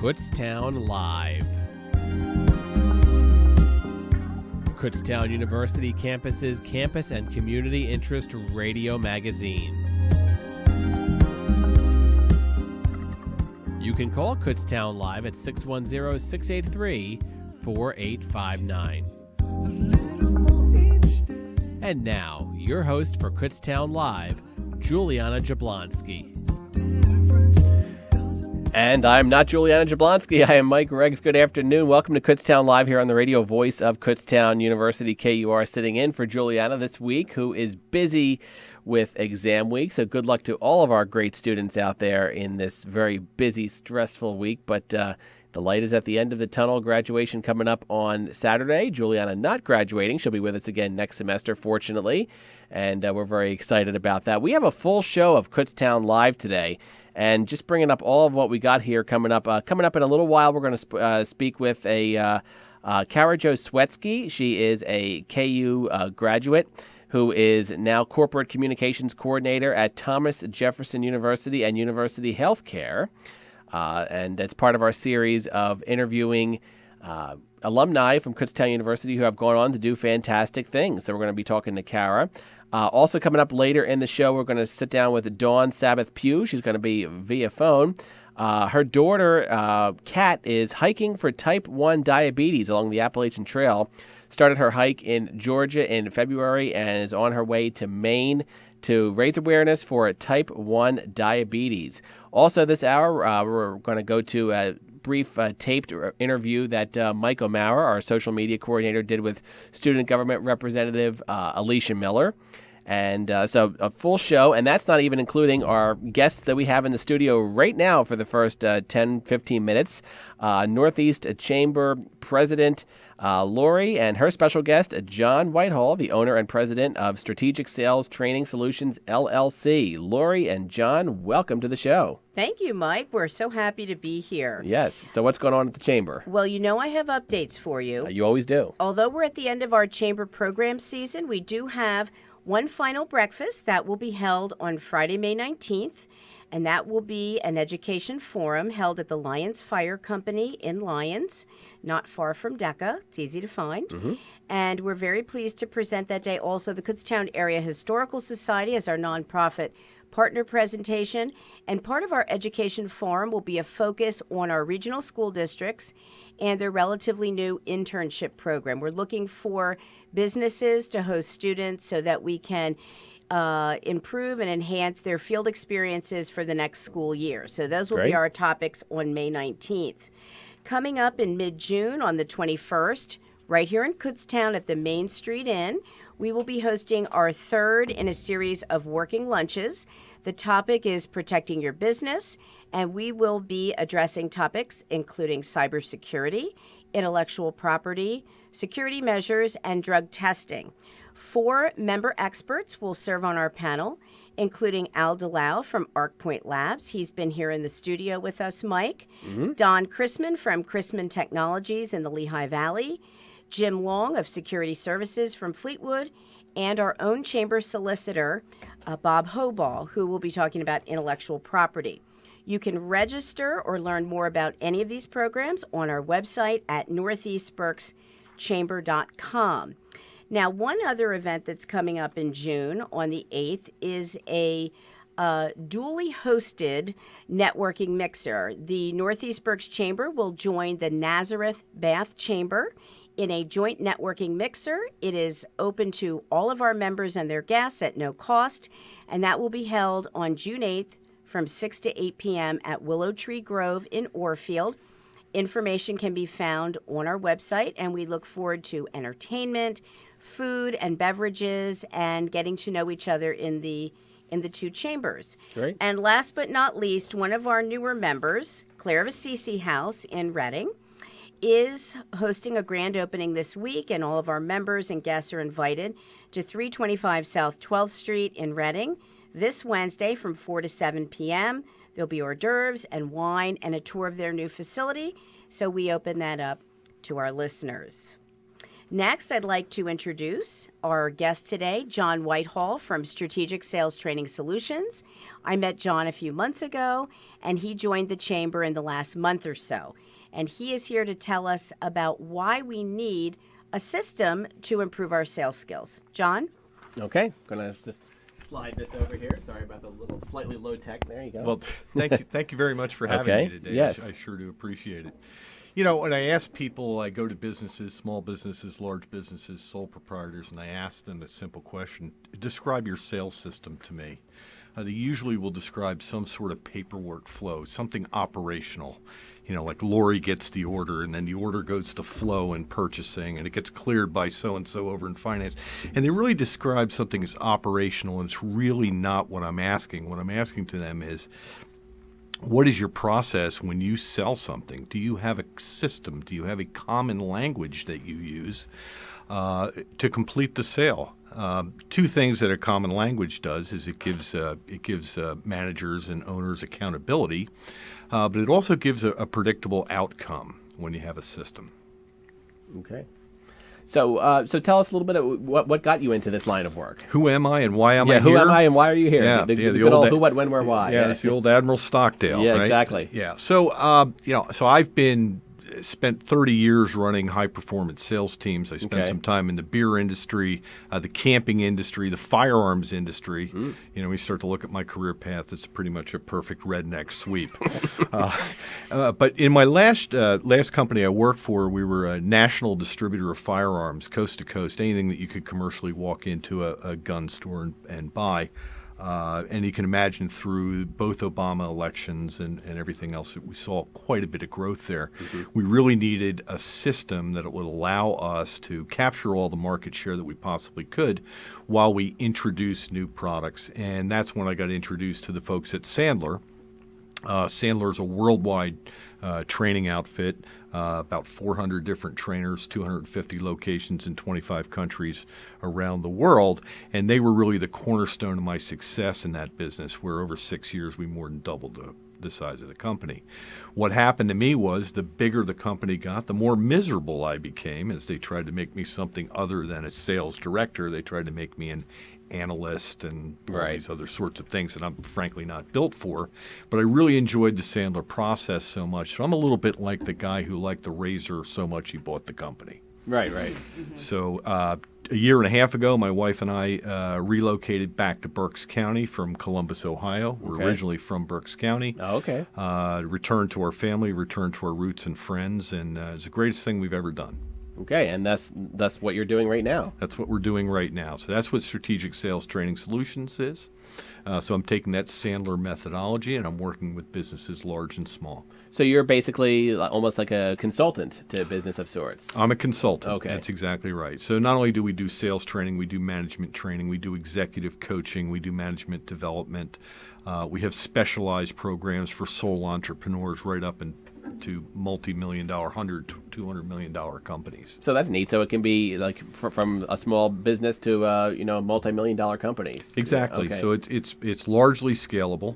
Kutztown Live. Kutztown University Campus's campus and community interest radio magazine. You can call Kutztown Live at 610-683-4859. And now, your host for Kutztown Live, Juliana Jablonski. And I'm not Juliana Jablonski. I am Mike Reggs. Good afternoon. Welcome to Kutztown Live here on the radio voice of Kutztown University, KUR, sitting in for Juliana this week, who is busy with exam week. So good luck to all of our great students out there in this very busy, stressful week. But the light is at the end of the tunnel. Graduation coming up on Saturday. Juliana not graduating. She'll be with us again next semester, fortunately. And we're very excited about that. We have a full show of Kutztown Live today. And just bringing up all of what we got here coming up. Coming up in a little while, we're going to speak with Kara Jo Swetsky. She is a KU graduate who is now Corporate Communications Coordinator at Thomas Jefferson University and University Healthcare. And that's part of our series of interviewing alumni from Kutztown University who have gone on to do fantastic things. So we're going to be talking to Kara. Also coming up later in the show, we're going to sit down with Dawn Sabbath Pugh. She's going to be via phone. Her daughter, Kat, is hiking for type 1 diabetes along the Appalachian Trail. Started her hike in Georgia in February and is on her way to Maine to raise awareness for type 1 diabetes. Also this hour, we're going to go to a brief taped interview that Mike O'Mara, our social media coordinator, did with Student Government Representative Alicia Miller. And so a full show, and that's not even including our guests that we have in the studio right now for the first 10, 15 minutes. Northeast Chamber President Lori and her special guest, John Whitehall, the owner and president of Strategic Sales Training Solutions, LLC. Lori and John, welcome to the show. Thank you, Mike. We're so happy to be here. Yes. So what's going on at the Chamber? Well, you know I have updates for you. You always do. Although we're at the end of our Chamber program season, we do have one final breakfast that will be held on Friday, May 19th, and that will be an education forum held at the Lyons Fire Company in Lyons, not far from DECA. It's easy to find. Mm-hmm. And we're very pleased to present that day also the Kutztown Area Historical Society as our nonprofit partner presentation. And part of our education forum will be a focus on our regional school districts and their relatively new internship program. We're looking for businesses to host students so that we can improve and enhance their field experiences for the next school year. So those will be our topics on May 19th. Coming up in mid-June on the 21st, right here in Kutztown at the Main Street Inn, we will be hosting our third in a series of working lunches. The topic is protecting your business, and we will be addressing topics including cybersecurity, intellectual property, security measures, and drug testing. 4 member experts will serve on our panel, including Al Delau from ArcPoint Labs. He's been here in the studio with us, Mike. Mm-hmm. Don Chrisman from Chrisman Technologies in the Lehigh Valley. Jim Long of Security Services from Fleetwood, and our own chamber solicitor, Bob Hoball, who will be talking about intellectual property. You can register or learn more about any of these programs on our website at northeastberkschamber.com. Now, one other event that's coming up in June on the 8th is a duly hosted networking mixer. The Northeast Berks Chamber will join the Nazareth Bath Chamber in a joint networking mixer. It is open to all of our members and their guests at no cost, and that will be held on June 8th from 6 to 8 p.m. at Willow Tree Grove in Orfield. Information can be found on our website, and we look forward to entertainment, food and beverages, and getting to know each other in the two chambers. Great. And last but not least, one of our newer members, Claire of Assisi House in Reading, is hosting a grand opening this week, and all of our members and guests are invited to 325 South 12th Street in Reading this Wednesday from 4 to 7 p.m. There'll be hors d'oeuvres and wine and a tour of their new facility, so we open that up to our listeners. Next, I'd like to introduce our guest today, John Whitehall from Strategic Sales Training Solutions. I met John a few months ago, and he joined the Chamber in the last month or so. And he is here to tell us about why we need a system to improve our sales skills. John? Okay, going to just slide this over here. Sorry about the little slightly low tech. There you go. Well, thank you very much for having me today. Yes. I sure do appreciate it. You know, when I ask people, I go to businesses, small businesses, large businesses, sole proprietors, and I ask them a simple question: describe your sales system to me. They usually will describe some sort of paperwork flow, something operational. You know, like Lori gets the order, and then the order goes to flow in purchasing, and it gets cleared by so-and-so over in finance. And they really describe something as operational, and it's really not what I'm asking. What I'm asking to them is, what is your process when you sell something? Do you have a system? Do you have a common language that you use to complete the sale? Two things that a common language does is it gives managers and owners accountability, but it also gives a predictable outcome when you have a system. Okay. So tell us a little bit of what got you into this line of work. Who am I and why am I here? Who am I and why are you here? Yeah, the the good old old who, what, when, where, why. Yeah, it's the old Admiral Stockdale. Yeah, right? exactly. Yeah. So so I've spent 30 years running high-performance sales teams. I spent some time in the beer industry, the camping industry, the firearms industry. You know, when you start to look at my career path, it's pretty much a perfect redneck sweep. But in my last company I worked for, we were a national distributor of firearms, coast to coast, anything that you could commercially walk into a gun store and buy. And you can imagine through both Obama elections and everything else that we saw quite a bit of growth there. We really needed a system that would allow us to capture all the market share that we possibly could while we introduce new products. And that's when I got introduced to the folks at Sandler. Sandler is a worldwide training outfit, about 400 different trainers, 250 locations in 25 countries around the world, and they were really the cornerstone of my success in that business, where over 6 years we more than doubled the size of the company. What happened to me was the bigger the company got, the more miserable I became as they tried to make me something other than a sales director. They tried to make me an analyst and all these other sorts of things that I'm frankly not built for. But I really enjoyed the Sandler process so much. So I'm a little bit like the guy who liked the razor so much he bought the company. Right. So a year and a half ago, my wife and I relocated back to Berks County from Columbus, Ohio. We're originally from Berks County. Oh, okay. Returned to our family, returned to our roots and friends, and it's the greatest thing we've ever done. Okay, and that's what you're doing right now. That's what we're doing right now. So that's what Strategic Sales Training Solutions is. So I'm taking that Sandler methodology, and I'm working with businesses large and small. So you're basically almost like a consultant to business of sorts. I'm a consultant. Okay. That's exactly right. So not only do we do sales training, we do management training, we do executive coaching, we do management development. We have specialized programs for sole entrepreneurs right up to multi-million-dollar, $100 to $200 million companies. So that's neat. So it can be like from a small business to multi-million-dollar companies. Exactly. Okay. So it's largely scalable.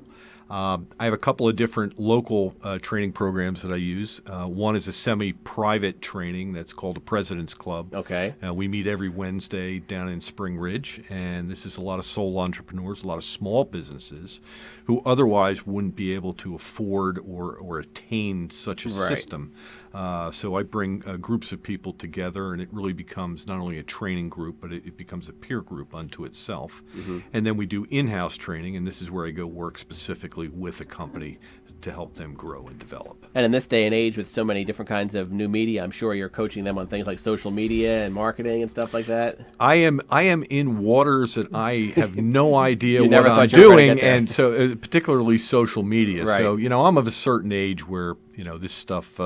I have a couple of different local training programs that I use. One is a semi-private training that's called a President's Club. Okay. We meet every Wednesday down in Spring Ridge, and this is a lot of sole entrepreneurs, a lot of small businesses who otherwise wouldn't be able to afford or attain such a system. So I bring groups of people together, and it really becomes not only a training group, but it becomes a peer group unto itself. And then we do in-house training, and this is where I go work specifically with a company to help them grow and develop. And in this day and age with so many different kinds of new media, I'm sure you're coaching them on things like social media and marketing and stuff like that. I am in waters that I have no idea what I'm doing, and so particularly social media. Right. So I'm of a certain age where this stuff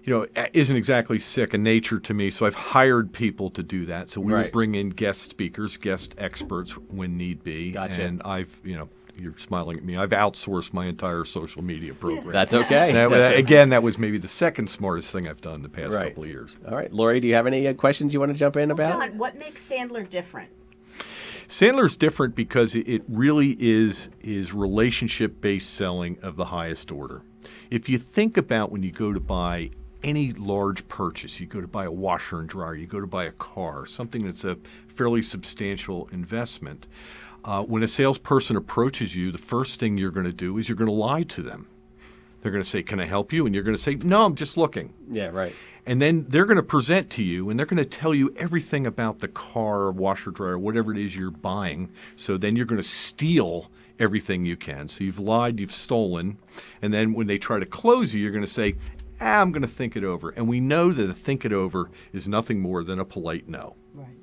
isn't exactly second nature to me. So I've hired people to do that. So we would bring in guest speakers, guest experts when need be. Gotcha. And I've you're smiling at me. I've outsourced my entire social media program. That's okay. That was maybe the second smartest thing I've done in the past couple of years. All right. Lori, do you have any questions you want to jump in about? John, what makes Sandler different? Sandler's different because it really is relationship-based selling of the highest order. If you think about when you go to buy any large purchase, you go to buy a washer and dryer, you go to buy a car, something that's a fairly substantial investment, when a salesperson approaches you, the first thing you're going to do is you're going to lie to them. They're going to say, "Can I help you?" And you're going to say, "No, I'm just looking." Yeah, right. And then they're going to present to you, and they're going to tell you everything about the car, washer, dryer, whatever it is you're buying. So then you're going to steal everything you can. So you've lied, you've stolen. And then when they try to close you, you're going to say, I'm going to think it over. And we know that a think it over is nothing more than a polite no.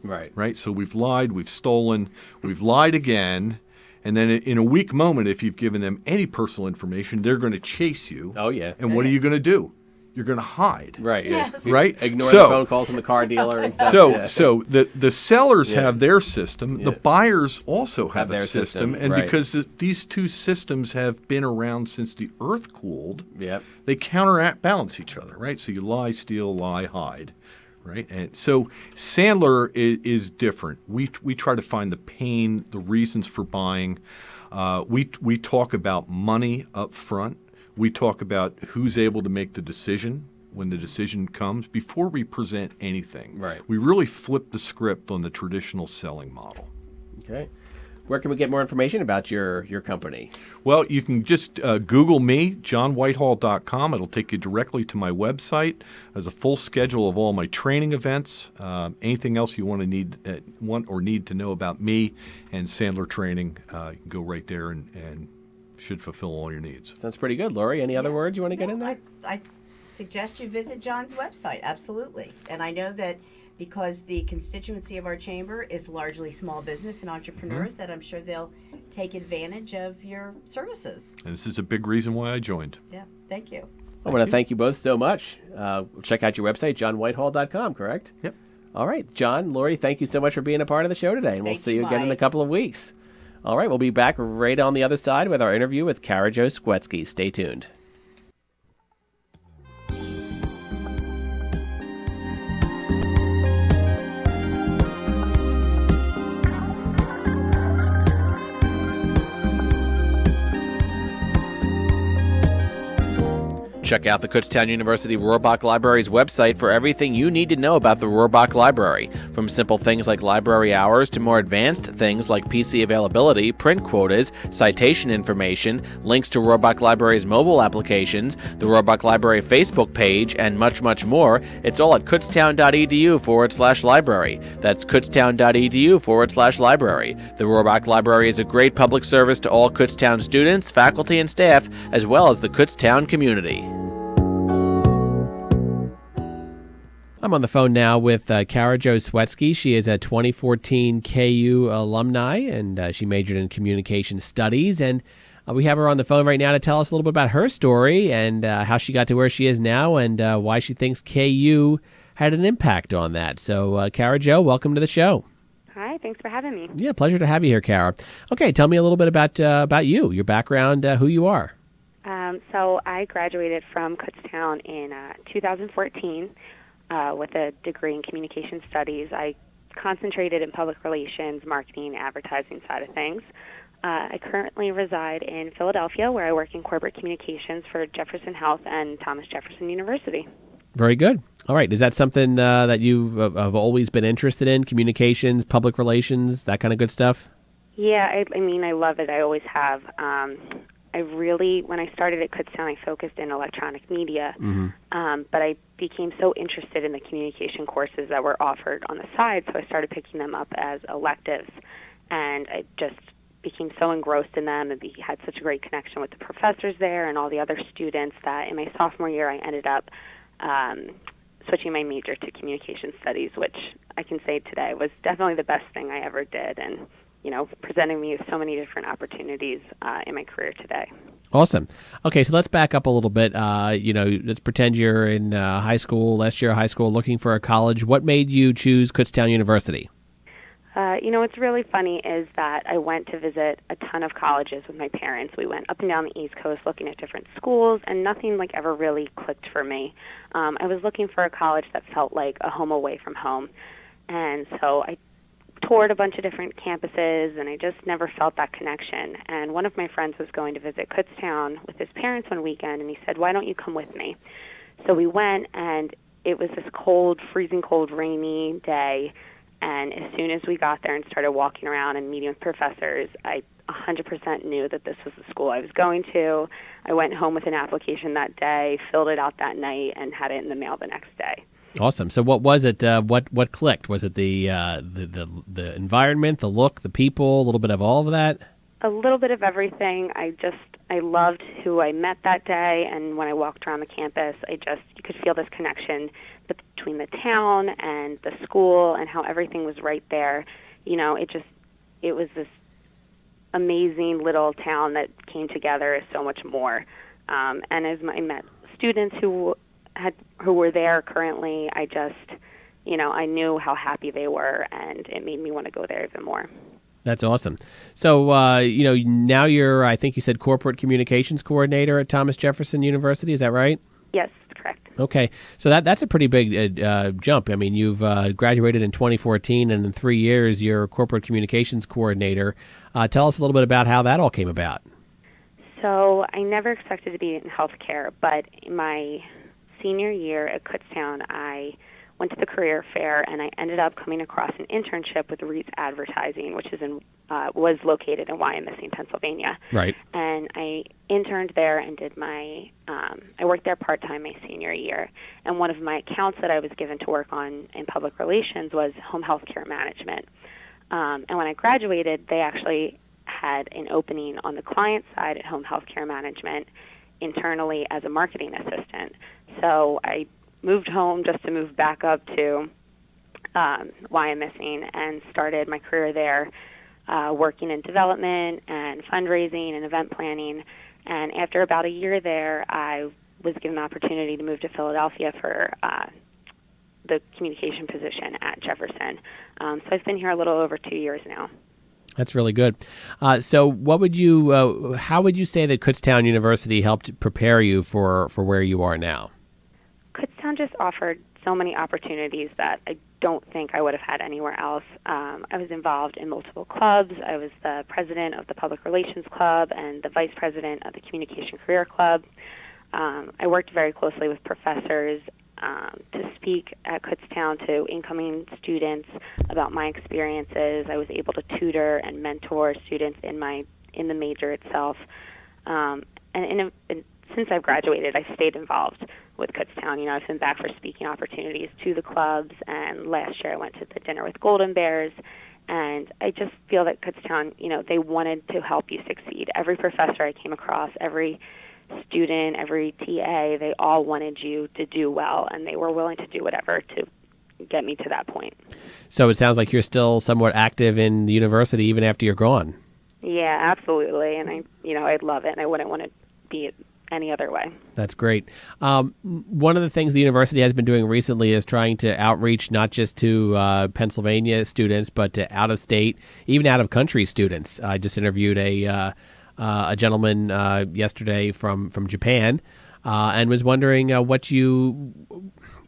Right. So we've lied, we've stolen, we've lied again. And then in a weak moment, if you've given them any personal information, they're going to chase you. Oh, yeah. And what are you going to do? You're going to hide. Right. Yeah. Yes. Right? Ignore the phone calls from the car dealer and stuff. So the sellers have their system. Yeah. The buyers also have their a system. And right. because these two systems have been around since the earth cooled, Yep. they counterbalance each other, right? So you lie, steal, lie, hide, right? And so Sandler is different. We try to find the pain, the reasons for buying. We talk about money up front. We talk about who's able to make the decision when the decision comes before we present anything. Right. We really flip the script on the traditional selling model. Okay. Where can we get more information about your company? Well, you can just Google me, johnwhitehall.com. It'll take you directly to my website. There's a full schedule of all my training events. Anything else you want or need to know about me and Sandler Training, you can go right there and should fulfill all your needs. Sounds pretty good. Lori, any other words you want to get in there? I suggest you visit John's website, absolutely. And I know that because the constituency of our chamber is largely small business and entrepreneurs, that I'm sure they'll take advantage of your services. And this is a big reason why I joined. Yeah, thank you. I want to thank you both so much. Check out your website, johnwhitehall.com, correct? Yep. All right. John, Lori, thank you so much for being a part of the show today, and we'll Thank see you, you again in a Mike. couple of weeks. All right, we'll be back right on the other side with our interview with Karajo Skwetsky. Stay tuned. Check out the Kutztown University Rohrbach Library's website for everything you need to know about the Rohrbach Library, from simple things like library hours to more advanced things like PC availability, print quotas, citation information, links to Rohrbach Library's mobile applications, the Rohrbach Library Facebook page, and much, much more. It's all at kutztown.edu/library. That's kutztown.edu/library. The Rohrbach Library is a great public service to all Kutztown students, faculty, and staff, as well as the Kutztown community. I'm on the phone now with Karajo Skwetsky. She is a 2014 KU alumni, and she majored in communication studies. And we have her on the phone right now to tell us a little bit about her story and how she got to where she is now and why she thinks KU had an impact on that. So, Karajo, welcome to the show. Hi, thanks for having me. Yeah, pleasure to have you here, Kara. Okay, tell me a little bit about you, your background, who you are. So I graduated from Kutztown in 2014 with a degree in communication studies. I concentrated in public relations, marketing, advertising side of things. I currently reside in Philadelphia, where I work in corporate communications for Jefferson Health and Thomas Jefferson University. Very good. All right. Is that something that you have always been interested in, communications, public relations, that kind of good stuff? Yeah, I mean, I love it. I always have. When I started at Kutztown, I focused in electronic media, but I became so interested in the communication courses that were offered on the side, so I started picking them up as electives, and I just became so engrossed in them and had such a great connection with the professors there and all the other students that in my sophomore year I ended up switching my major to communication studies, which I can say today was definitely the best thing I ever did, and presenting me with so many different opportunities in my career today. Awesome. Okay, so let's back up a little bit. Let's pretend you're in last year of high school, looking for a college. What made you choose Kutztown University? What's really funny is that I went to visit a ton of colleges with my parents. We went up and down the East Coast looking at different schools, and nothing ever really clicked for me. I was looking for a college that felt like a home away from home, and so I toured a bunch of different campuses, and I just never felt that connection. And one of my friends was going to visit Kutztown with his parents one weekend, and he said, "Why don't you come with me?" So we went, and it was this cold, freezing cold, rainy day. And as soon as we got there and started walking around and meeting with professors, I 100% knew that this was the school I was going to. I went home with an application that day, filled it out that night, and had it in the mail the next day. Awesome. So what was it? What clicked? Was it the environment, the look, the people, a little bit of all of that? A little bit of everything. I loved who I met that day, and when I walked around the campus, you could feel this connection between the town and the school and how everything was right there. It was this amazing little town that came together as so much more. And as I met students who were there currently, I knew how happy they were, and it made me want to go there even more. That's awesome. So, now you're, I think you said, corporate communications coordinator at Thomas Jefferson University. Is that right? Yes, correct. Okay. So that's a pretty big jump. I mean, you've graduated in 2014, and in 3 years, you're corporate communications coordinator. Tell us a little bit about how that all came about. So I never expected to be in healthcare, but in my senior year at Kutztown, I went to the career fair, and I ended up coming across an internship with Reitz Advertising, which was located in Wyomissing, Pennsylvania. Right. And I interned there and did I worked there part-time my senior year. And one of my accounts that I was given to work on in public relations was home health care management. And when I graduated, they actually had an opening on the client side at home health care management internally as a marketing assistant. So I moved home just to move back up to Wyomissing and started my career there, working in development and fundraising and event planning. And after about a year there, I was given the opportunity to move to Philadelphia for the communication position at Jefferson. So I've been here a little over 2 years now. That's really good. So how would you say that Kutztown University helped prepare you for where you are now? Kutztown just offered so many opportunities that I don't think I would have had anywhere else. I was involved in multiple clubs. I was the president of the Public Relations Club and the vice president of the Communication Career Club. I worked very closely with professors to speak at Kutztown to incoming students about my experiences. I was able to tutor and mentor students in the major itself. And since I've graduated, I've stayed involved with Kutztown. I've been back for speaking opportunities to the clubs, and last year I went to the Dinner with Golden Bears, and I just feel that Kutztown, they wanted to help you succeed. Every professor I came across, every student, every TA, they all wanted you to do well, and they were willing to do whatever to get me to that point. So it sounds like you're still somewhat active in the university even after you're gone. Yeah, absolutely, and I'd love it, and I wouldn't want to be any other way. That's great. One of the things the university has been doing recently is trying to outreach not just to Pennsylvania students, but to out-of-state, even out-of-country students. I just interviewed a gentleman yesterday from Japan, and was wondering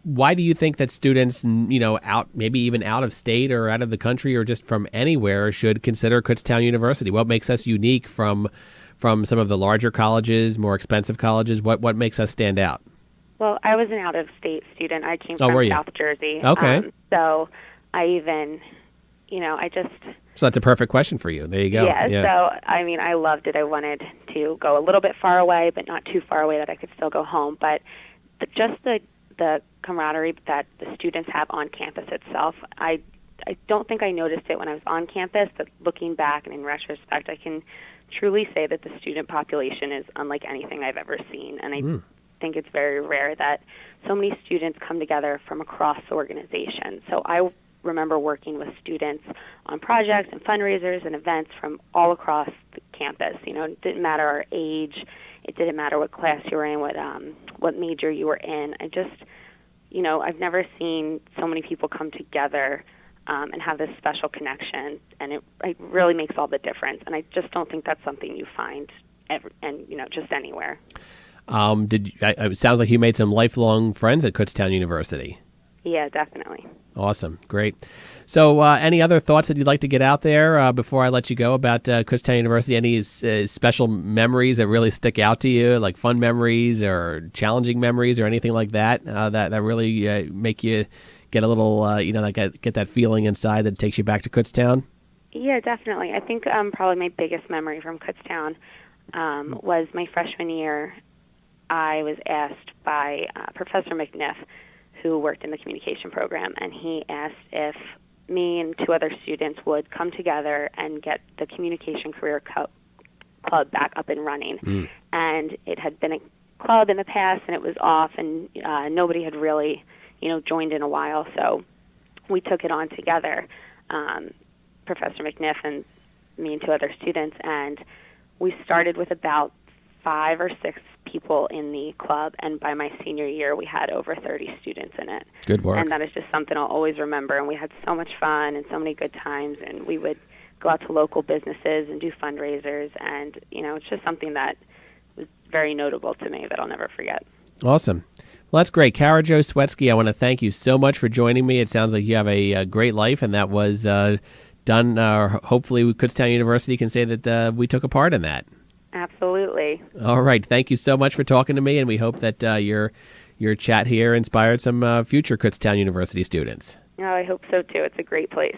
why do you think that students, maybe even out of state or out of the country or just from anywhere should consider Kutztown University? What makes us unique from some of the larger colleges, more expensive colleges? What makes us stand out? Well, I was an out-of-state student. I came were from you? South Jersey. Okay. So I even, I just... So that's a perfect question for you. There you go. Yeah, so, I loved it. I wanted to go a little bit far away, but not too far away that I could still go home. But just the camaraderie that the students have on campus itself, I don't think I noticed it when I was on campus, but looking back and in retrospect, I can truly say that the student population is unlike anything I've ever seen. And I think it's very rare that so many students come together from across the organization. So I remember working with students on projects and fundraisers and events from all across the campus. It didn't matter our age. It didn't matter what class you were in, what major you were in. I've never seen so many people come together and have this special connection, and it really makes all the difference. And I just don't think that's something you find just anywhere. It sounds like you made some lifelong friends at Kutztown University. Yeah, definitely. Awesome. Great. So any other thoughts that you'd like to get out there before I let you go about Kutztown University? Any special memories that really stick out to you, like fun memories or challenging memories or anything like that, that really make you get a little, like get that feeling inside that takes you back to Kutztown? Yeah, definitely. I think probably my biggest memory from Kutztown was my freshman year. I was asked by Professor McNiff, who worked in the communication program, and he asked if me and 2 other students would come together and get the communication career club back up and running. And it had been a club in the past, and it was off, and nobody had really, joined in a while. So we took it on together, Professor McNiff and me and 2 other students, and we started with about 5 or 6 people in the club, and by my senior year, we had over 30 students in it. Good work. And that is just something I'll always remember, and we had so much fun and so many good times, and we would go out to local businesses and do fundraisers, and, it's just something that was very notable to me that I'll never forget. Awesome. Well, that's great. Kara Jo Swetsky, I want to thank you so much for joining me. It sounds like you have a great life, and that was done. Hopefully, Kutztown University can say that we took a part in that. Absolutely. All right. Thank you so much for talking to me, and we hope that your chat here inspired some future Kutztown University students. Oh, I hope so, too. It's a great place.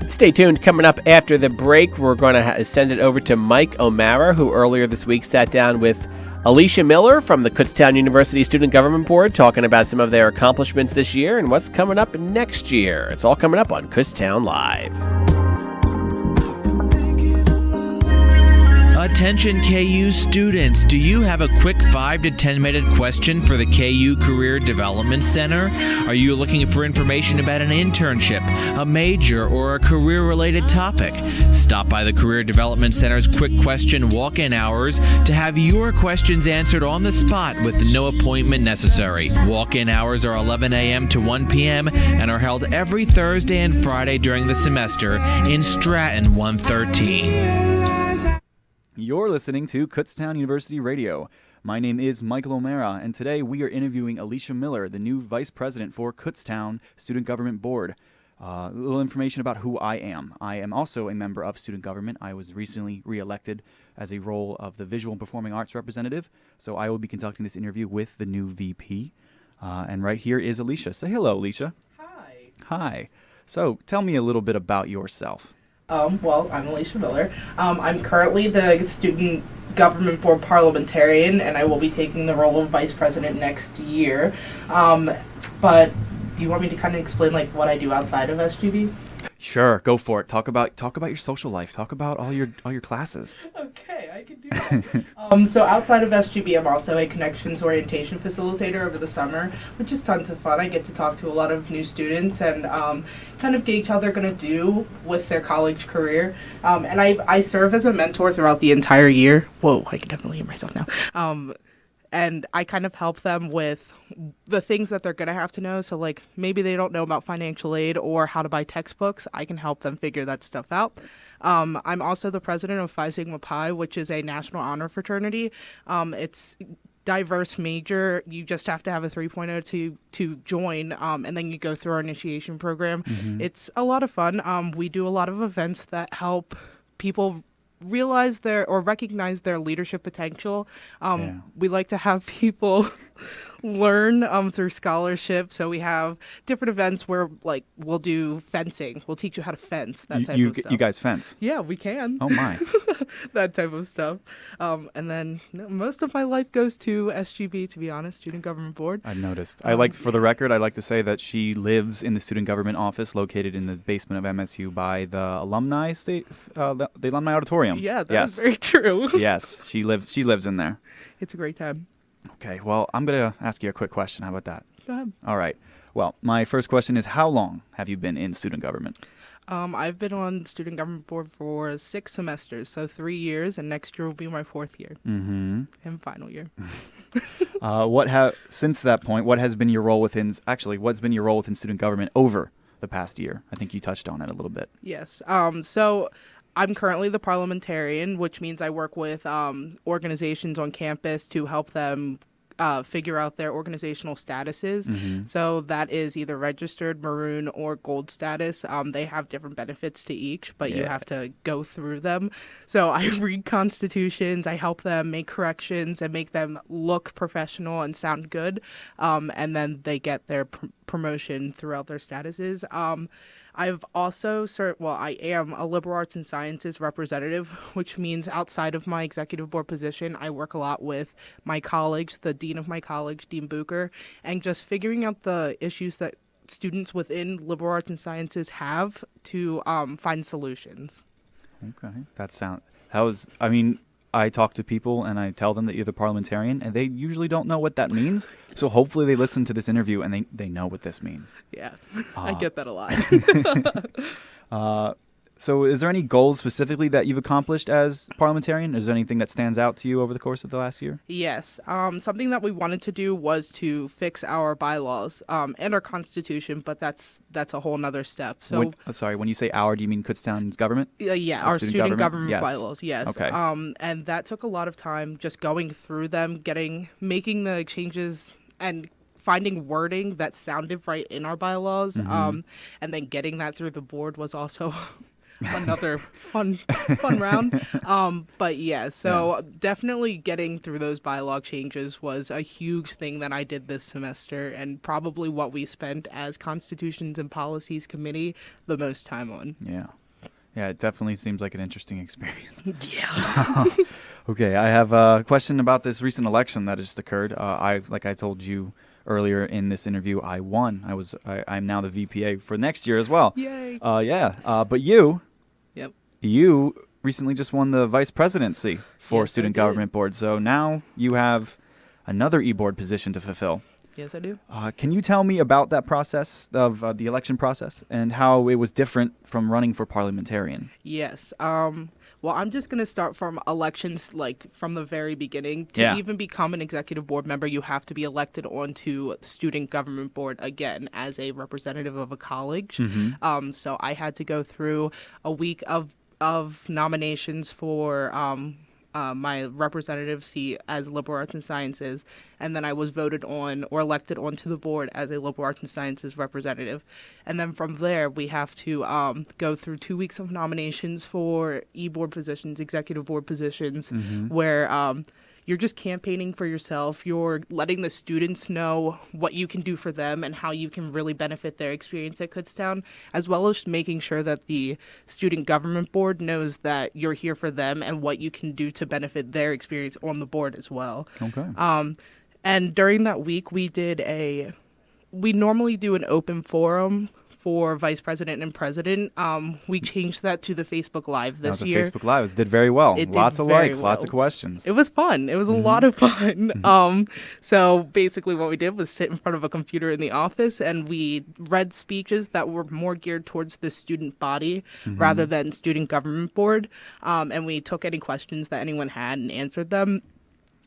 Stay tuned. Coming up after the break, we're going to send it over to Mike O'Mara, who earlier this week sat down with Alicia Miller from the Kutztown University Student Government Board, talking about some of their accomplishments this year and what's coming up next year. It's all coming up on Kutztown Live. Attention KU students, do you have a quick 5 to 10 minute question for the KU Career Development Center? Are you looking for information about an internship, a major, or a career-related topic? Stop by the Career Development Center's quick question walk-in hours to have your questions answered on the spot with no appointment necessary. Walk-in hours are 11 a.m. to 1 p.m. and are held every Thursday and Friday during the semester in Stratton 113. You're listening to Kutztown University Radio. My name is Michael O'Mara, and today we are interviewing Alicia Miller, the new Vice President for Kutztown Student Government Board. A little information about who I am. I am also a member of student government. I was recently re-elected as a role of the Visual and Performing Arts representative, so I will be conducting this interview with the new VP. And right here is Alicia. Say hello, Alicia. Hi. Hi. So tell me a little bit about yourself. Well, I'm Alicia Miller. I'm currently the Student Government Board parliamentarian, and I will be taking the role of Vice President next year. But do you want me to kind of explain what I do outside of SGB? Sure, go for it. Talk about your social life. Talk about all your classes. Okay, I can do that. So outside of SGB, I'm also a connections orientation facilitator over the summer, which is tons of fun. I get to talk to a lot of new students and kind of gauge how they're going to do with their college career. And I serve as a mentor throughout the entire year. Whoa, I can definitely hear myself now. And I kind of help them with the things that they're going to have to know. So, maybe they don't know about financial aid or how to buy textbooks. I can help them figure that stuff out. I'm also the president of Phi Sigma Pi, which is a national honor fraternity. It's diverse major. You just have to have a 3.0 to join, and then you go through our initiation program. Mm-hmm. It's a lot of fun. We do a lot of events that help people realize recognize their leadership potential. We like to have people learn through scholarship. So we have different events where we'll do fencing. We'll teach you how to fence, that type of stuff. You guys fence? Yeah, we can. Oh my. That type of stuff. And then most of my life goes to SGB, to be honest, Student Government Board. I've noticed. For the record, I'd like to say that she lives in the student government office located in the basement of MSU by the alumni the alumni auditorium. Yeah, that is very true. Yes, she lives in there. It's a great time. Okay, well, I'm going to ask you a quick question. How about that? Go ahead. All right. Well, my first question is, how long have you been in student government? I've been on Student Government Board for 6 semesters, so 3 years, and next year will be my 4th year. Mm-hmm. And final year. Since that point, what's been your role within student government over the past year? I think you touched on it a little bit. Yes. So I'm currently the parliamentarian, which means I work with organizations on campus to help them figure out their organizational statuses. So that is either registered, maroon, or gold status. They have different benefits to each, but you have to go through them. So I read constitutions, I help them make corrections and make them look professional and sound good, and then they get their promotion throughout their statuses. I've also I am a liberal arts and sciences representative, which means outside of my executive board position, I work a lot with my college, the dean of my college, Dean Bucher, and just figuring out the issues that students within liberal arts and sciences have to find solutions. Okay. I talk to people and I tell them that you're the parliamentarian, and they usually don't know what that means. So hopefully they listen to this interview and they know what this means. Yeah, I get that a lot. So is there any goals specifically that you've accomplished as parliamentarian? Is there anything that stands out to you over the course of the last year? Yes. Something that we wanted to do was to fix our bylaws and our constitution, but that's a whole nother step. So, I'm sorry, when you say our, do you mean Kutztown's government? Our student government yes. bylaws, yes. Okay. And that took a lot of time just going through them, making the changes and finding wording that sounded right in our bylaws, and then getting that through the board was also another fun round. But yeah, so definitely getting through those bylaw changes was a huge thing that I did this semester, and probably what we spent as Constitutions and Policies Committee the most time on. Yeah, it definitely seems like an interesting experience. Yeah. Okay, I have a question about this recent election that just occurred. Like I told you earlier in this interview, I won. I'm now the VPA for next year as well. Yay. But you recently just won the vice presidency for Student Government Board. So now you have another e-board position to fulfill. Yes, I do. Can you tell me about that process of the election process and how it was different from running for parliamentarian? Yes. Well, I'm just going to start from elections, like from the very beginning. To even become an executive board member, you have to be elected onto the student government board again as a representative of a college. So I had to go through a week of nominations for my representative seat as liberal arts and sciences, and then I was voted on or elected onto the board as a liberal arts and sciences representative. And then from there, we have to go through 2 weeks of nominations for e-board positions, executive board positions, where you're just campaigning for yourself. You're letting the students know what you can do for them and how you can really benefit their experience at Kutztown, as well as making sure that the student government board knows that you're here for them and what you can do to benefit their experience on the board as well. Okay. And during that week, we normally do an open forum for vice president and president. We changed that to the Facebook Live this year. Facebook Live. It did very well. Lots of likes, lots of questions. It was fun. It was a lot of fun. So basically what we did was sit in front of a computer in the office, and we read speeches that were more geared towards the student body rather than student government board. And we took any questions that anyone had and answered them.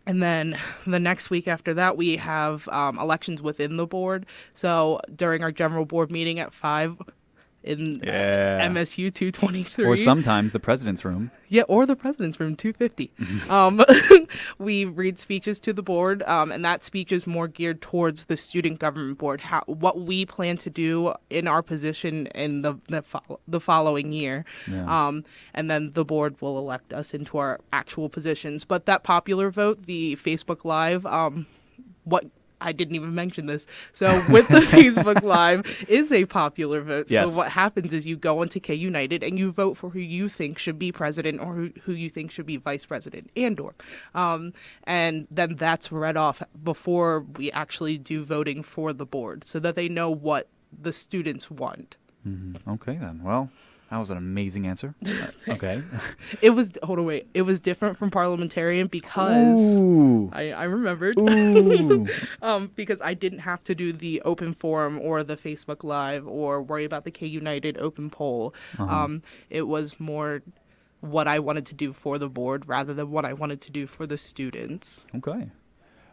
And then the next week after that, we have elections within the board. So during our general board meeting at 5 in MSU 223. Or sometimes the president's room. Yeah, or the president's room, 250. We read speeches to the board, and that speech is more geared towards the student government board, what we plan to do in our position in the following year. And then the board will elect us into our actual positions. But that popular vote, the Facebook Live, I didn't even mention this. So with the Facebook Live is a popular vote. So what happens is you go into K United and you vote for who you think should be president or who you think should be vice president and then that's read off before we actually do voting for the board so that they know what the students want. Okay, then. Well, that was an amazing answer. Okay. It was different from parliamentarian because I remembered. Because I didn't have to do the open forum or the Facebook Live or worry about the K United open poll. It was more what I wanted to do for the board rather than what I wanted to do for the students. Okay.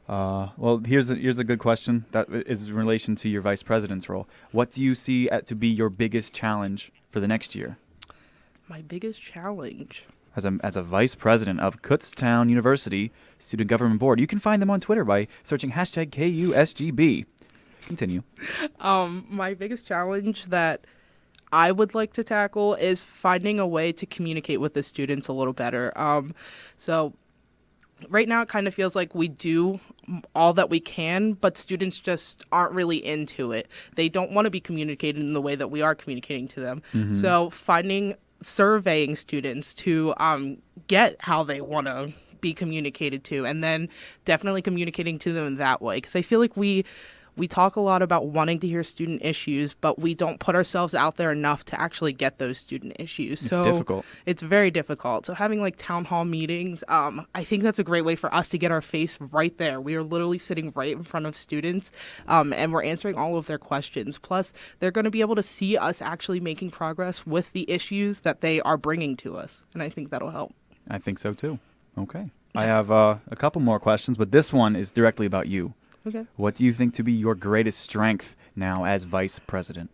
Well, here's a good question that is in relation to your vice president's role. What do you see to be your biggest challenge for the next year? My biggest challenge? as a vice president of Kutztown University Student Government Board. You can find them on Twitter by searching hashtag KUSGB. Continue. My biggest challenge that I would like to tackle is finding a way to communicate with the students a little better. So right now it kind of feels like we do all that we can, but students just aren't really into it. They don't want to be communicated in the way that we are communicating to them. Mm-hmm. So surveying students to get how they want to be communicated to, and then definitely communicating to them in that way. Because I feel like we talk a lot about wanting to hear student issues, but we don't put ourselves out there enough to actually get those student issues. It's so difficult. It's very difficult. So having like town hall meetings, I think that's a great way for us to get our face right there. We are literally sitting right in front of students, and we're answering all of their questions. Plus, they're going to be able to see us actually making progress with the issues that they are bringing to us. And I think that'll help. I think so too. Okay. I have a couple more questions, but this one is directly about you. Okay. What do you think to be your greatest strength now as vice president?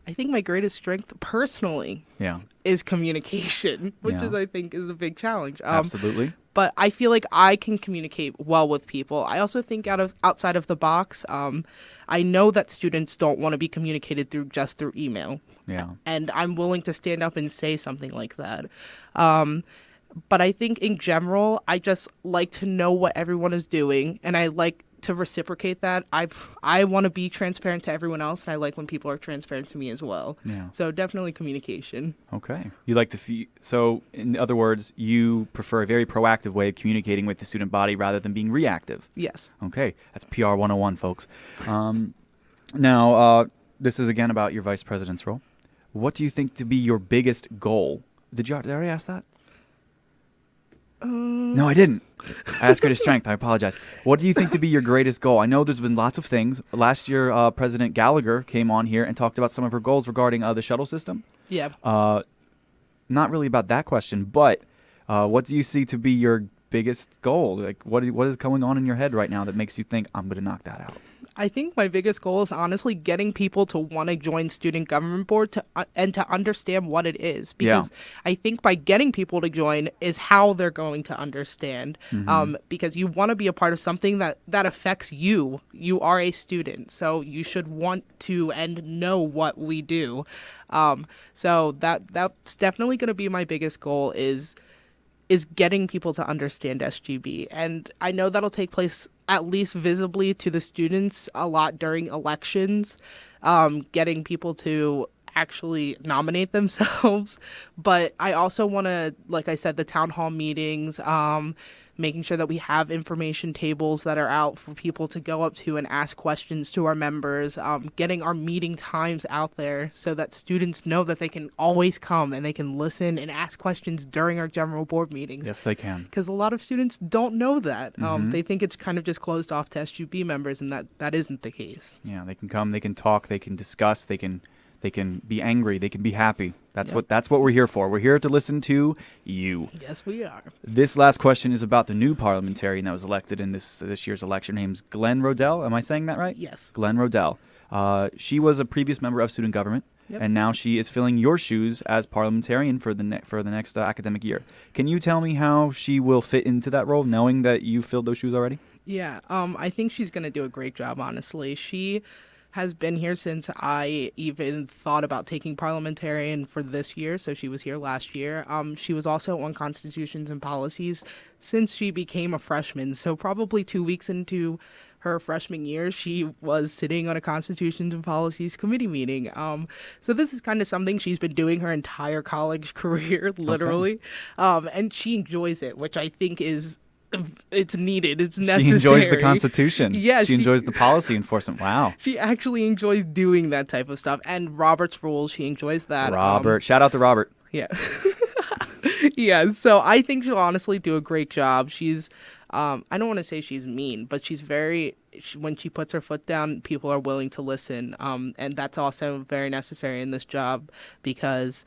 I think my greatest strength personally is communication, which I think is a big challenge. Absolutely. But I feel like I can communicate well with people. I also think outside of the box. I know that students don't want to be communicated through email. Yeah. And I'm willing to stand up and say something like that. But I think in general, I just like to know what everyone is doing, and I like to reciprocate that. I want to be transparent to everyone else, and I like when people are transparent to me as well. Yeah. So definitely communication. Okay. You like to so in other words, you prefer a very proactive way of communicating with the student body rather than being reactive. Yes. Okay. That's PR 101, folks. Now, this is again about your vice president's role. What do you think to be your biggest goal? Did I already ask that? No, I didn't. I asked greatest strength. I apologize. What do you think to be your greatest goal? I know there's been lots of things. Last year, President Gallagher came on here and talked about some of her goals regarding the shuttle system. Yeah. Not really about that question, but what do you see to be your biggest goal? Like, what is going on in your head right now that makes you think, I'm going to knock that out? I think my biggest goal is honestly getting people to want to join student government board and to understand what it is. Because I think by getting people to join is how they're going to understand. Mm-hmm. Because you want to be a part of something that affects you. You are a student, so you should want to and know what we do. So that's definitely going to be my biggest goal is getting people to understand SGB. And I know that'll take place at least visibly to the students a lot during elections, getting people to actually nominate themselves. But I also want to, like I said, the town hall meetings, making sure that we have information tables that are out for people to go up to and ask questions to our members, getting our meeting times out there so that students know that they can always come and they can listen and ask questions during our general board meetings. Yes, they can. Because a lot of students don't know that. They think it's kind of just closed off to SGB members, and that isn't the case. Yeah, they can come, they can talk, they can discuss, they can be angry, they can be happy. That's what we're here for. We're here to listen to you. Yes, we are. This last question is about the new parliamentarian that was elected in this year's election. Her name's Glenn Rodell. Am I saying that right? Yes. Glenn Rodell. She was a previous member of student government, and now she is filling your shoes as parliamentarian for the next academic year. Can you tell me how she will fit into that role, knowing that you filled those shoes already? Yeah, I think she's going to do a great job, honestly. She has been here since I even thought about taking parliamentarian for this year, so she was here last year. She was also on Constitutions and Policies since she became a freshman, so probably 2 weeks into her freshman year, she was sitting on a Constitutions and Policies committee meeting. So this is kind of something she's been doing her entire college career, literally, and she enjoys it, which I think it's needed. It's necessary. She enjoys the Constitution. Yeah, she enjoys the policy enforcement. Wow. She actually enjoys doing that type of stuff. And Robert's rules, she enjoys that. Robert. Shout out to Robert. Yeah. Yeah, so I think she'll honestly do a great job. She's, I don't want to say she's mean, but she's when she puts her foot down, people are willing to listen. And that's also very necessary in this job because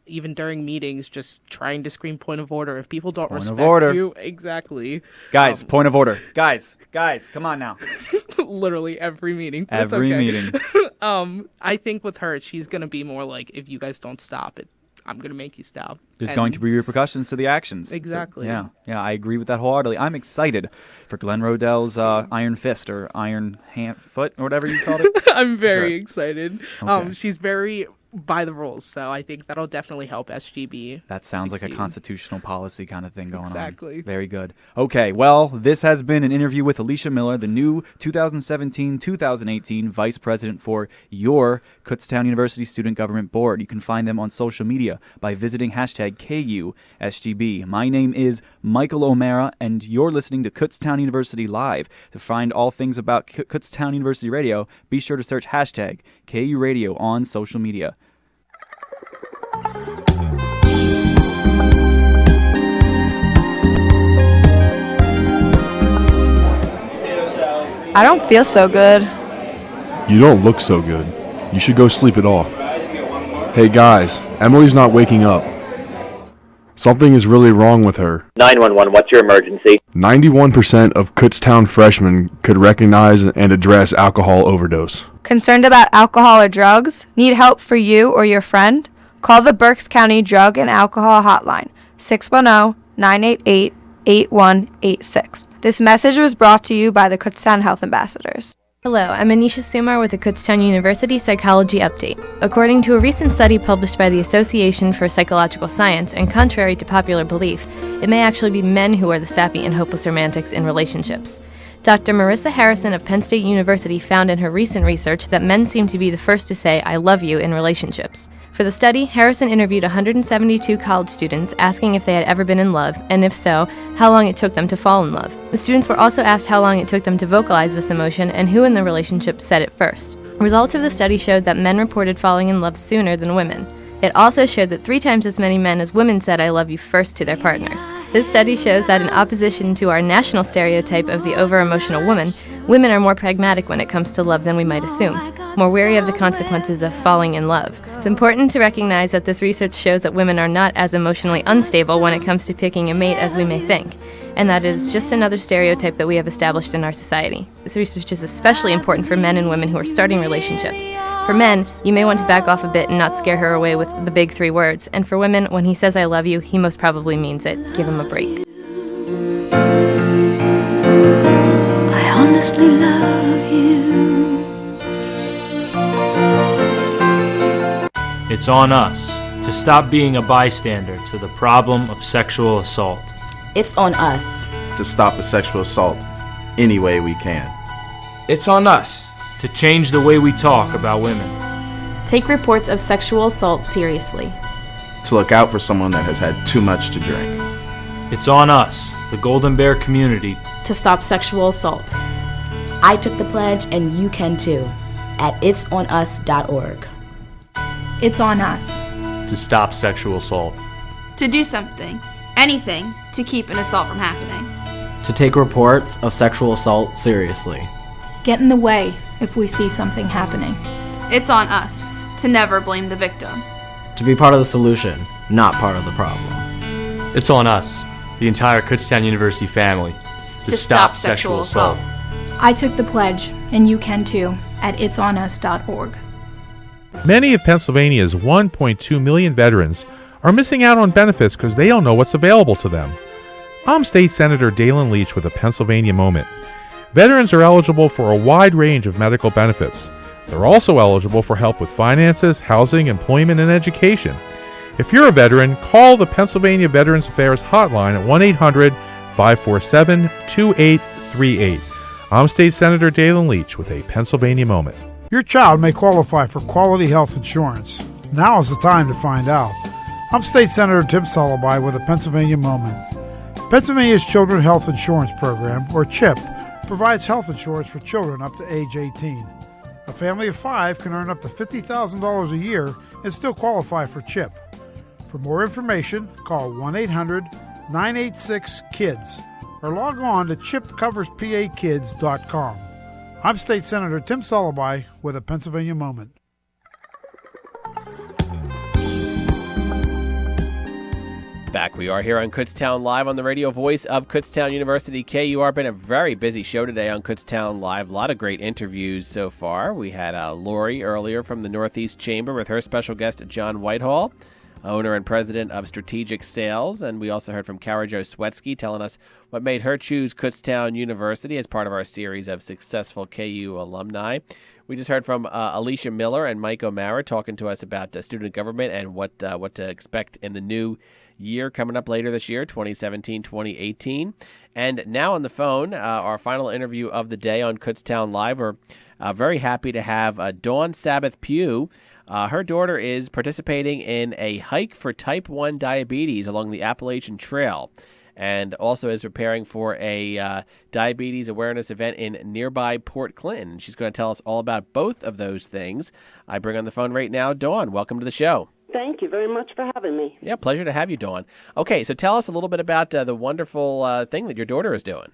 even during meetings, just trying to scream point of order. If people don't respect you, exactly. Guys, point of order. Guys, come on now. Literally every meeting. Every meeting. I think with her, she's going to be more like, if you guys don't stop it, I'm going to make you stop. There's going to be repercussions to the actions. Exactly. Yeah, I agree with that wholeheartedly. I'm excited for Glenn Rodell's Iron Fist or Iron Foot or whatever you called it. I'm very excited. Okay. She's very by the rules, so I think that'll definitely help SGB. That sounds like a succeed. constitutional policy kind of thing going on. Exactly. Very good. Okay, well, this has been an interview with Alicia Miller, the new 2017-2018 Vice President for your Kutztown University Student Government Board. You can find them on social media by visiting hashtag KUSGB. My name is Michael O'Mara, and you're listening to Kutztown University Live. To find all things about Kutztown University Radio, be sure to search hashtag KU Radio on social media. I don't feel so good. You don't look so good. You should go sleep it off. Hey guys, Emily's not waking up. Something is really wrong with her. 911, what's your emergency? 91% of Kutztown freshmen could recognize and address alcohol overdose. Concerned about alcohol or drugs? Need help for you or your friend? Call the Berks County Drug and Alcohol Hotline, 610-988-8186. This message was brought to you by the Kutztown Health Ambassadors. Hello, I'm Anisha Sumar with the Kutztown University Psychology Update. According to a recent study published by the Association for Psychological Science, and contrary to popular belief, it may actually be men who are the sappy and hopeless romantics in relationships. Dr. Marissa Harrison of Penn State University found in her recent research that men seem to be the first to say, "I love you" in relationships. For the study, Harrison interviewed 172 college students asking if they had ever been in love, and if so, how long it took them to fall in love. The students were also asked how long it took them to vocalize this emotion and who in the relationship said it first. Results of the study showed that men reported falling in love sooner than women. It also showed that 3 times as many men as women said "I love you" first to their partners. This study shows that in opposition to our national stereotype of the over-emotional woman, women are more pragmatic when it comes to love than we might assume, more wary of the consequences of falling in love. It's important to recognize that this research shows that women are not as emotionally unstable when it comes to picking a mate as we may think, and that it is just another stereotype that we have established in our society. This research is especially important for men and women who are starting relationships. For men, you may want to back off a bit and not scare her away with the big 3 words, and for women, when he says "I love you," he most probably means it. Give him a break. I honestly love you. It's on us to stop being a bystander to the problem of sexual assault. It's on us to stop the sexual assault any way we can. It's on us to change the way we talk about women. Take reports of sexual assault seriously. To look out for someone that has had too much to drink. It's on us, the Golden Bear community, to stop sexual assault. I took the pledge and you can too at itsonus.org. It's on us to stop sexual assault. To do something, anything, to keep an assault from happening. To take reports of sexual assault seriously. Get in the way if we see something happening. It's on us to never blame the victim. To be part of the solution, not part of the problem. It's on us, the entire Kutztown University family, to stop sexual assault. I took the pledge, and you can too, at itsonus.org. Many of Pennsylvania's 1.2 million veterans are missing out on benefits because they don't know what's available to them. I'm State Senator Dalen Leach with a Pennsylvania Moment. Veterans are eligible for a wide range of medical benefits. They're also eligible for help with finances, housing, employment, and education. If you're a veteran, call the Pennsylvania Veterans Affairs Hotline at 1-800-547-2838. I'm State Senator Dalen Leach with a Pennsylvania Moment. Your child may qualify for quality health insurance. Now is the time to find out. I'm State Senator Tim Soliby with a Pennsylvania Moment. Pennsylvania's Children's Health Insurance Program, or CHIP, provides health insurance for children up to age 18. A family of 5 can earn up to $50,000 a year and still qualify for CHIP. For more information, call 1-800-986-KIDS or log on to chipcoverspakids.com. I'm State Senator Tim Soliby with a Pennsylvania Moment. Back we are here on Kutztown Live on the radio voice of Kutztown University KUR. Been a very busy show today on Kutztown Live. A lot of great interviews so far. We had Lori earlier from the Northeast Chamber with her special guest John Whitehall. owner and president of Strategic Sales. And we also heard from Kara Jo Swetsky telling us what made her choose Kutztown University as part of our series of successful KU alumni. We just heard from Alicia Miller and Mike O'Mara talking to us about student government and what to expect in the new year coming up later this year, 2017-2018. And now on the phone, our final interview of the day on Kutztown Live. We're very happy to have Dawn Sabbath Pugh. Her daughter is participating in a hike for type 1 diabetes along the Appalachian Trail, and also is preparing for a diabetes awareness event in nearby Port Clinton. She's going to tell us all about both of those things. I bring on the phone right now Dawn. Welcome to the show. Thank you very much for having me. Yeah, pleasure to have you, Dawn. Okay, so tell us a little bit about the wonderful thing that your daughter is doing.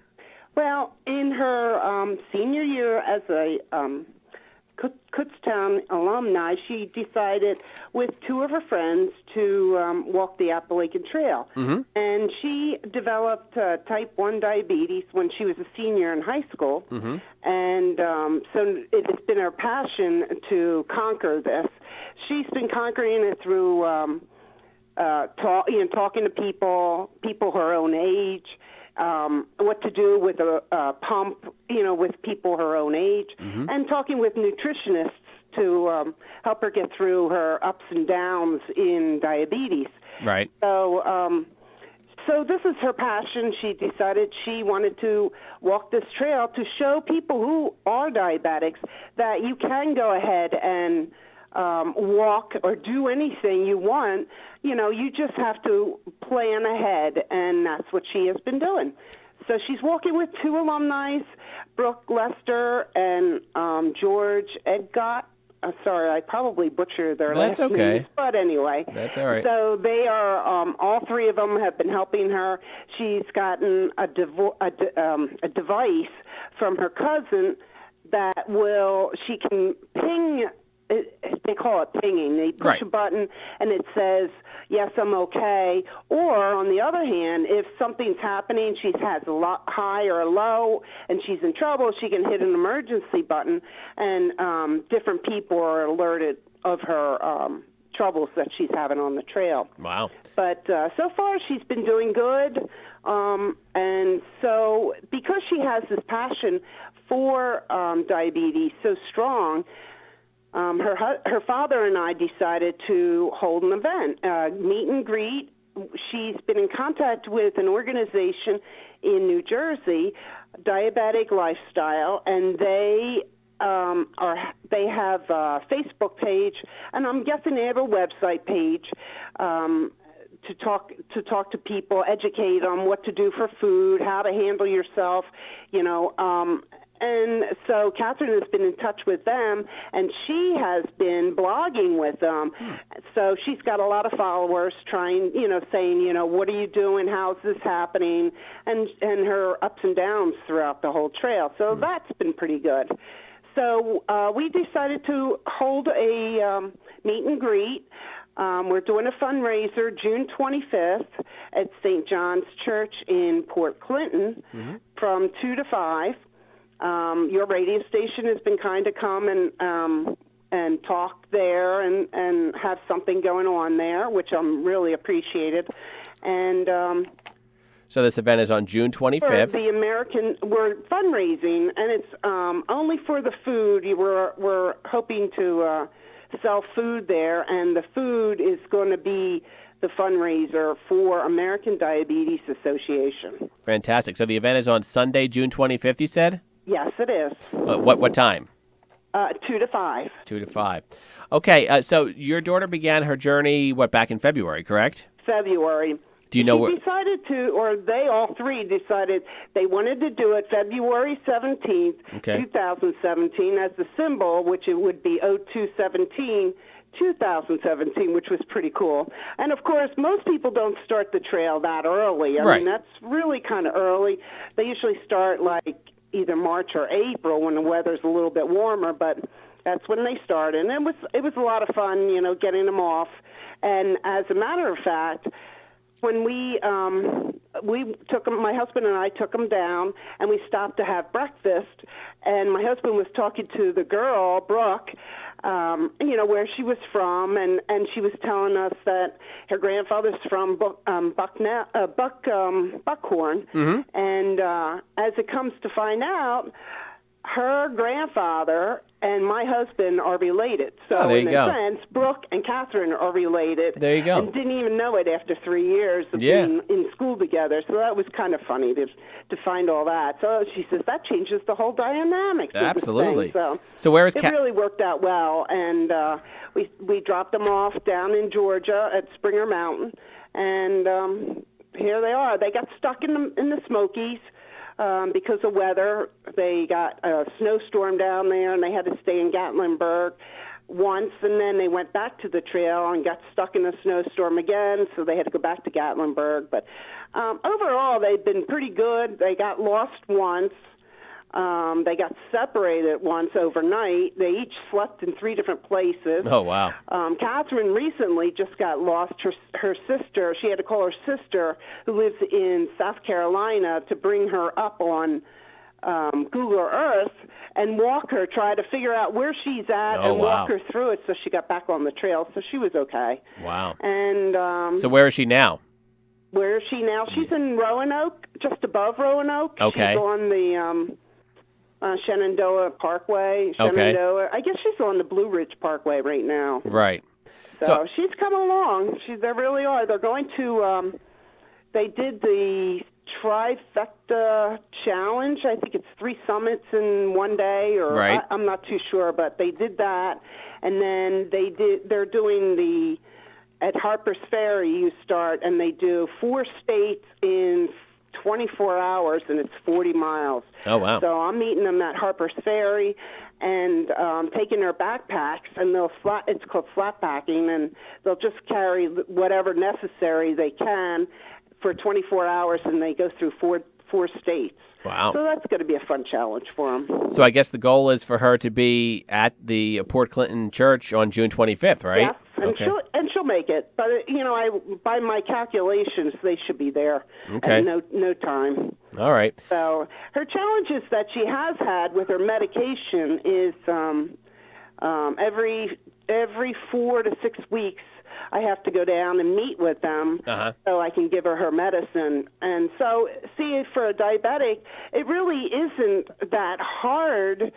Well, in her senior year as a Kutztown alumni, she decided with two of her friends to walk the Appalachian Trail. Mm-hmm. And she developed type 1 diabetes when she was a senior in high school. Mm-hmm. And so it's been her passion to conquer this. She's been conquering it through talking to people her own age, what to do with a pump, with people her own age, mm-hmm. and talking with nutritionists to help her get through her ups and downs in diabetes. Right. So this is her passion. She decided she wanted to walk this trail to show people who are diabetics that you can go ahead and walk or do anything you want. You just have to plan ahead, and that's what she has been doing. So she's walking with two alumni, Brooke Lester and George Edgott. Sorry, I probably butchered their That's last okay. names, but anyway. That's all right. So they are, all three of them have been helping her. She's gotten a device from her cousin that she can ping. They call it pinging. They push Right. a button and it says, yes, I'm okay. Or on the other hand, if something's happening, she has a high or a low and she's in trouble, she can hit an emergency button and different people are alerted of her troubles that she's having on the trail. Wow. But so far she's been doing good. And so because she has this passion for diabetes so strong, her father and I decided to hold an event, meet and greet. She's been in contact with an organization in New Jersey, Diabetic Lifestyle, and they have a Facebook page, and I'm guessing they have a website page to talk to people, educate them what to do for food, how to handle yourself, And so Catherine has been in touch with them, and she has been blogging with them. So she's got a lot of followers saying, what are you doing? How's this happening? And her ups and downs throughout the whole trail. So that's been pretty good. So we decided to hold a meet and greet. We're doing a fundraiser June 25th at St. John's Church in Port Clinton from 2 to 5. Your radio station has been kind to come and talk there and have something going on there, which I'm really appreciated. And so this event is on June 25th. We're fundraising, and it's only for the food. We're hoping to sell food there, and the food is going to be the fundraiser for American Diabetes Association. Fantastic. So the event is on Sunday, June 25th, you said? Yes, it is. What time? 2 to 5. 2 to 5. Okay, so your daughter began her journey, back in February, correct? February. Do you know what? They all three decided they wanted to do it February 17th, 2017, as the symbol, which it would be 0217, 2017, which was pretty cool. And, of course, most people don't start the trail that early. I mean, that's really kind of early. They usually start, either March or April when the weather's a little bit warmer, but that's when they start. And it was a lot of fun, getting them off. And as a matter of fact, when we took them, my husband and I took them down, and we stopped to have breakfast, and my husband was talking to the girl, Brooke, where she was from, and she was telling us that her grandfather's from Buckhorn, and as it comes to find out, her grandfather and my husband are related. So there in you a go. sense, Brooke and Catherine are related. There you go. And didn't even know it after 3 years of being in school together. So that was kind of funny to find all that. So she says that changes the whole dynamic. Absolutely. So where is it really worked out well, and we dropped them off down in Georgia at Springer Mountain, and here they are. They got stuck in the Smokies. Because of weather, they got a snowstorm down there, and they had to stay in Gatlinburg once, and then they went back to the trail and got stuck in a snowstorm again, so they had to go back to Gatlinburg. But overall, they've been pretty good. They got lost once. They got separated once overnight. They each slept in 3 different places. Oh, wow. Catherine recently just got lost. Her sister, she had to call her sister, who lives in South Carolina, to bring her up on Google Earth and walk her, try to figure out where she's at walk her through it, so she got back on the trail. So she was okay. Wow. And so where is she now? Where is she now? She's in Roanoke, just above Roanoke. Okay. She's on the Shenandoah Parkway. Shenandoah. I guess she's on the Blue Ridge Parkway right now. Right. So she's coming along. They really are. They're going to. They did the trifecta challenge. I think it's 3 summits in one day, or right. I'm not too sure, but they did that, and then they're doing at Harper's Ferry. You start, and they do 4 states in 24 hours, and it's 40 miles. Oh, wow. So I'm meeting them at Harper's Ferry and taking their backpacks, and it's called flat packing, and they'll just carry whatever necessary they can for 24 hours, and they go through four states. Wow. So that's going to be a fun challenge for them. So I guess the goal is for her to be at the Port Clinton Church on June 25th, right? Yes, and she'll make it. But by my calculations, they should be there. Okay. At no time. All right. So her challenges that she has had with her medication is every 4 to 6 weeks, I have to go down and meet with them so I can give her medicine. And so, see, for a diabetic, it really isn't that hard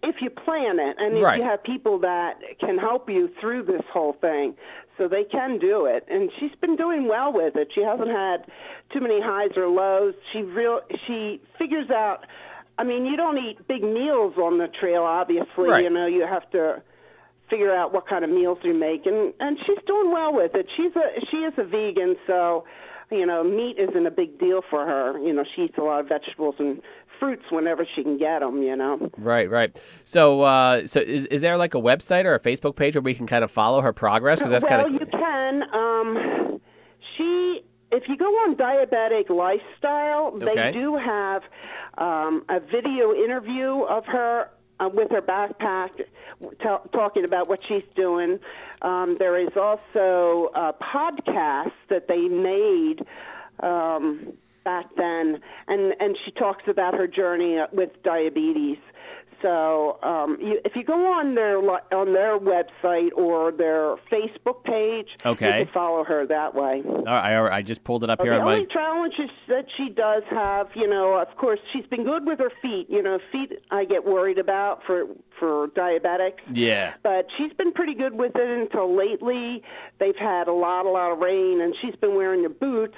if you plan it and if you have people that can help you through this whole thing. So they can do it. And she's been doing well with it. She hasn't had too many highs or lows. She figures out, I mean, you don't eat big meals on the trail, obviously. Right. You have to figure out what kind of meals you make, and she's doing well with it. She is a vegan, so meat isn't a big deal for her. She eats a lot of vegetables and fruits whenever she can get them. Right. So is there like a website or a Facebook page where we can kind of follow her progress? Because that's you can. If you go on Diabetic Lifestyle, they do have a video interview of her with her backpack, talking about what she's doing. There is also a podcast that they made back then, and she talks about her journey with diabetes. So if you go on their website or their Facebook page, you can follow her that way. All right, I just pulled it up here The on my... only challenges that she does have, of course, she's been good with her feet. Feet I get worried about for diabetics. Yeah. But she's been pretty good with it until lately. They've had a lot of rain, and she's been wearing the boots.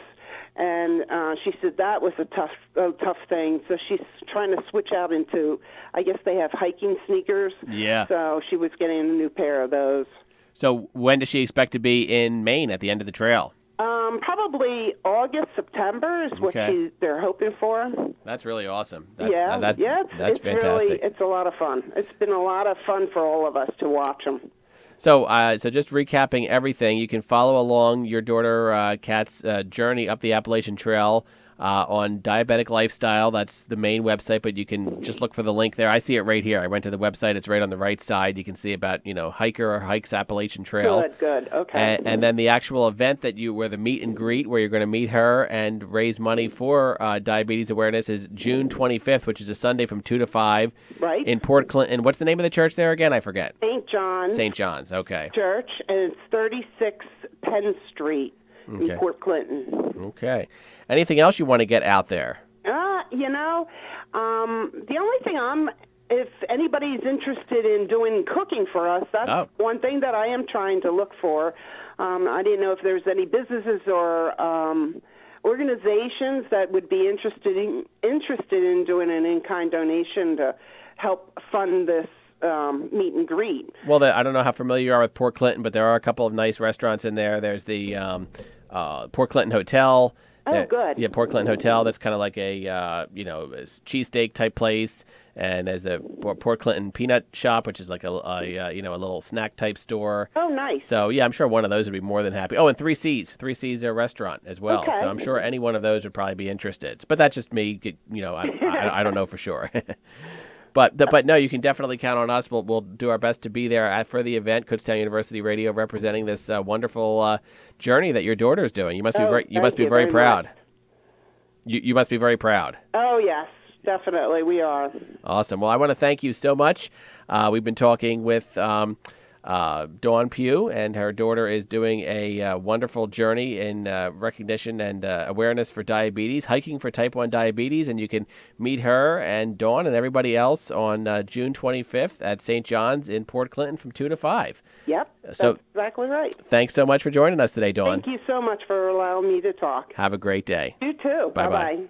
And she said that was a tough thing. So she's trying to switch out into, I guess they have hiking sneakers. Yeah. So she was getting a new pair of those. So when does she expect to be in Maine at the end of the trail? Probably August, September is what they're hoping for. That's really awesome. That's fantastic. Really, it's a lot of fun. It's been a lot of fun for all of us to watch them. So just recapping everything, you can follow along your daughter Kat's journey up the Appalachian Trail on diabetic lifestyle. That's the main website, but you can just look for the link there. I see it right here. I went to the website. It's right on the right side. You can see about, hiker or hikes Appalachian Trail. Good. Okay. And then the actual event where the meet and greet, where you're going to meet her and raise money for diabetes awareness, is June 25th, which is a Sunday from 2 to 5. Right. In Port Clinton. What's the name of the church there again? I forget. St. John's. St. John's, okay. Church, and it's 36 Penn Street in Port Clinton. Okay. Anything else you want to get out there? The only thing if anybody's interested in doing cooking for us, that's one thing that I am trying to look for. I didn't know if there's any businesses or organizations that would be interested in doing an in-kind donation to help fund this meet and greet. Well, I don't know how familiar you are with Port Clinton, but there are a couple of nice restaurants in there. There's the Port Clinton Hotel. Oh, good. Yeah, Port Clinton Hotel. That's kind of like a cheesesteak type place, and there's the Port Clinton Peanut Shop, which is like a little snack type store. Oh, nice. So yeah, I'm sure one of those would be more than happy. Oh, and 3C's is a restaurant as well. Okay. So I'm sure any one of those would probably be interested. But that's just me. I don't know for sure. But no, you can definitely count on us. We'll do our best to be there for the event. Kutztown University Radio representing this wonderful journey that your daughter is doing. You must be very proud. You must be very proud. Oh yes, definitely we are. Awesome. Well, I want to thank you so much. We've been talking with Dawn Pugh, and her daughter is doing a wonderful journey in recognition and awareness for diabetes, hiking for type 1 diabetes, and you can meet her and Dawn and everybody else on June 25th at St. John's in Port Clinton from 2 to 5. Yep, that's exactly right. Thanks so much for joining us today, Dawn. Thank you so much for allowing me to talk. Have a great day. You too. Bye-bye.